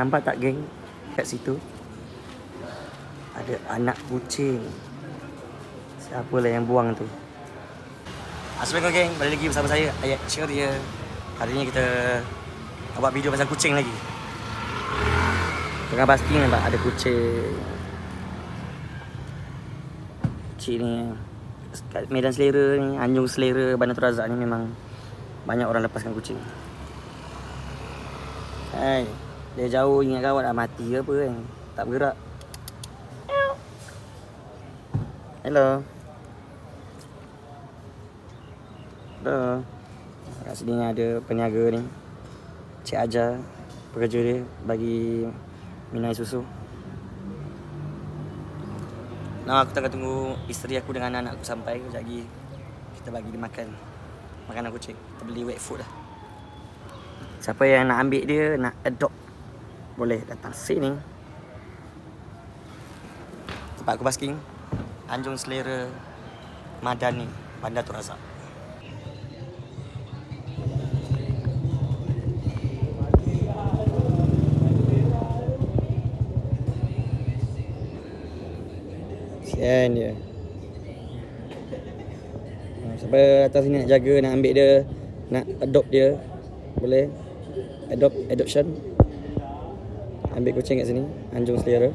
Nampak tak geng? Kat situ ada anak kucing. Siapalah yang buang tu? Assalamualaikum geng, balik lagi bersama saya Ayat Ceria. Hari ni kita buat video pasal kucing lagi. Tengah basking nampak ada kucing. Kucing ni kat Medan Selera ni, Anjung Selera, Bandar Tun Razak ni memang banyak orang lepaskan kucing. Hai, dia jauh ingat kawan dah mati ke apa kan. Tak bergerak. Hello. Hello. Kat sini ada peniaga ni, Cik Ajar, pekerja dia bagi minai susu. Nah, aku tengah tunggu isteri aku dengan anak aku sampai. Sekejap lagi kita bagi dia makan makanan kucing. Kita beli wet food lah. Siapa yang nak ambil dia, nak adopt, boleh datang sini. Tempat aku basking, Anjung Selera, Madani, Bandar Tun Razak. Sian dia. Siapa datang sini nak jaga, nak ambil dia, nak adopt dia, boleh. Adoption. Ambil kucing kat sini, Anjung Selera.